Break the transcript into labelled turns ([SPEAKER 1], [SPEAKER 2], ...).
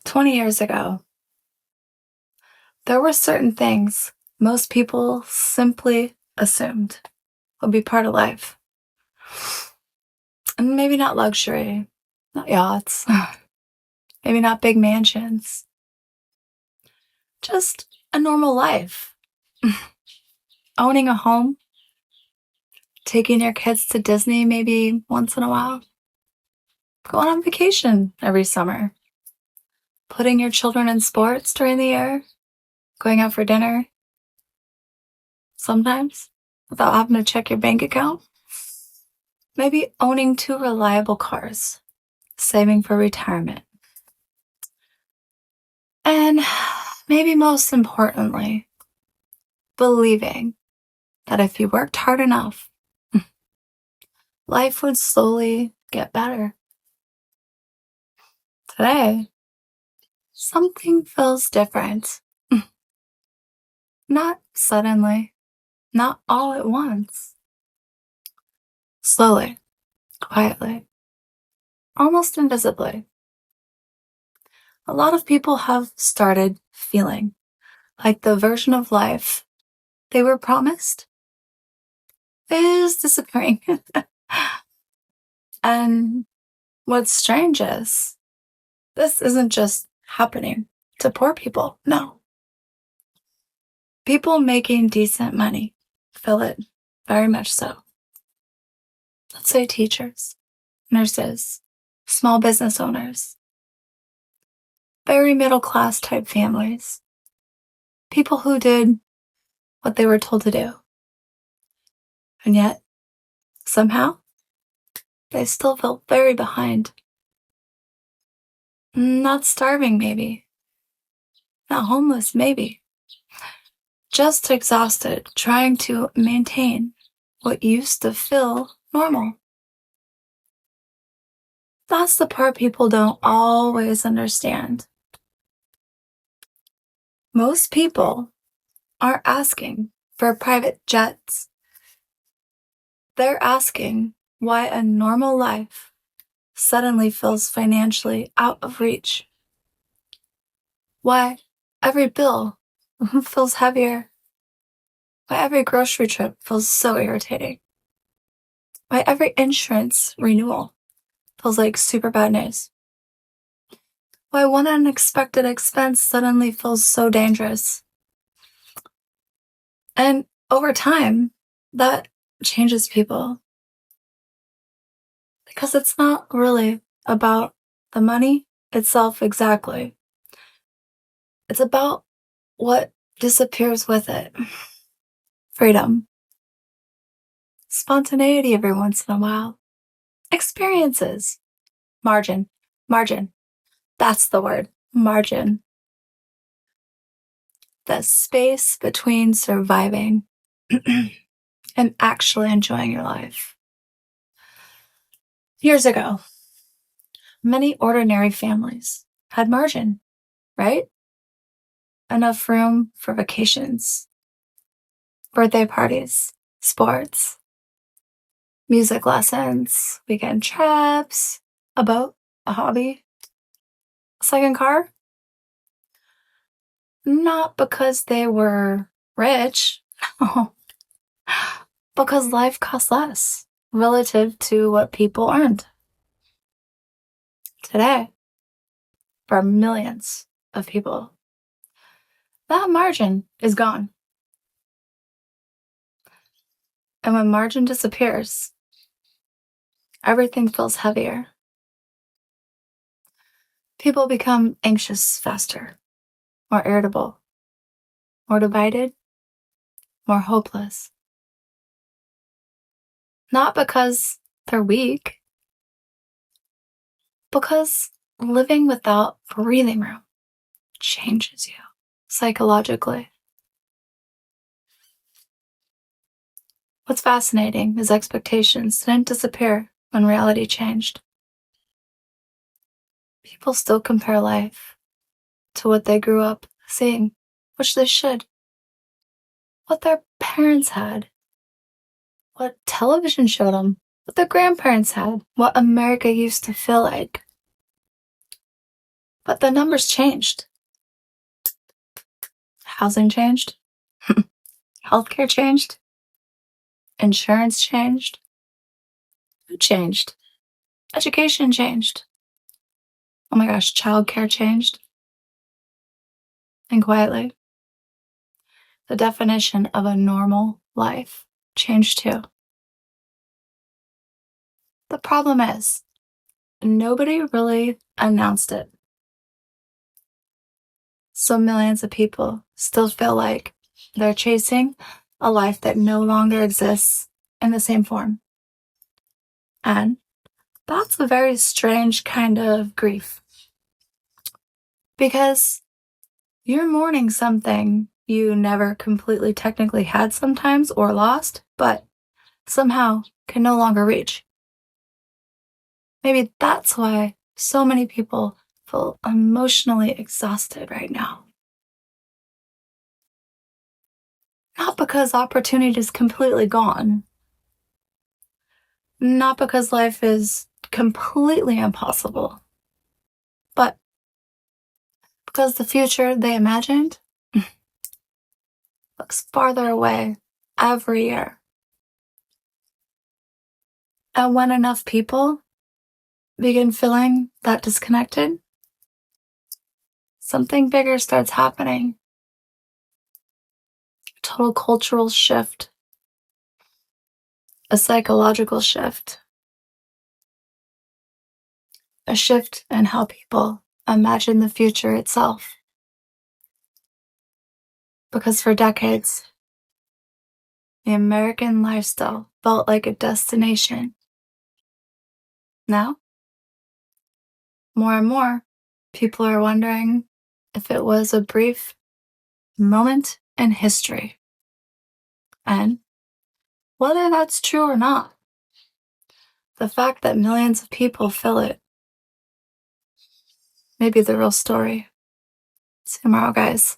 [SPEAKER 1] 20 years ago, there were certain things most people simply assumed would be part of life. And maybe not luxury, not yachts, maybe not big mansions, just a normal life. Owning a home, taking your kids to Disney maybe once in a while, going on vacation every summer, putting your children in sports during the year, going out for dinner, sometimes without having to check your bank account. Maybe owning two reliable cars, saving for retirement. And maybe most importantly, believing that if you worked hard enough, life would slowly get better. Today, something feels different. Not suddenly, not all at once. Slowly, quietly, almost invisibly. A lot of people have started feeling like the version of life they were promised is disappearing. And what's strange is this isn't just happening to poor people. No. People making decent money feel it very much so. Let's say teachers, nurses, small business owners, very middle class type families, people who did what they were told to do. And yet, somehow, they still felt very behind. Not starving, maybe. Not homeless, maybe. Just exhausted, trying to maintain what used to feel normal. That's the part people don't always understand. Most people aren't asking for private jets. They're asking why a normal life suddenly feels financially out of reach. Why every bill feels heavier. Why every grocery trip feels so irritating. Why every insurance renewal feels like super bad news. Why one unexpected expense suddenly feels so dangerous. And over time, that changes people. Because it's not really about the money itself exactly. It's about what disappears with it. Freedom. Spontaneity every once in a while. Experiences. Margin. Margin. That's the word. Margin. The space between surviving and actually enjoying your life. Years ago, many ordinary families had margin, right? Enough room for vacations, birthday parties, sports, music lessons, weekend trips, a boat, a hobby, a second car. Not because they were rich, because life costs less relative to what people earned. Today, for millions of people, that margin is gone. And when margin disappears, everything feels heavier. People become anxious faster, more irritable, more divided, more hopeless. Not because they're weak, because living without breathing room changes you psychologically. What's fascinating is expectations didn't disappear when reality changed. People still compare life to what they grew up seeing, which they should. What their parents had, what television showed them, what their grandparents had, what America used to feel like. But the numbers changed. Housing changed. Healthcare changed. Insurance changed. Food changed. Education changed. Oh my gosh, childcare changed. And quietly, the definition of a normal life changed too. The problem is, nobody really announced it. So millions of people still feel like they're chasing a life that no longer exists in the same form. And that's a very strange kind of grief. Because you're mourning something you never completely technically had sometimes or lost, but somehow can no longer reach. Maybe that's why so many people feel emotionally exhausted right now. Not because opportunity is completely gone. Not because life is completely impossible. But because the future they imagined looks farther away every year. And when enough people begin feeling that disconnected, something bigger starts happening. A total cultural shift, a psychological shift, a shift in how people imagine the future itself. Because for decades, the American lifestyle felt like a destination. Now, more and more, people are wondering if it was a brief moment in history. And whether that's true or not, the fact that millions of people feel it may be the real story. See you tomorrow, guys.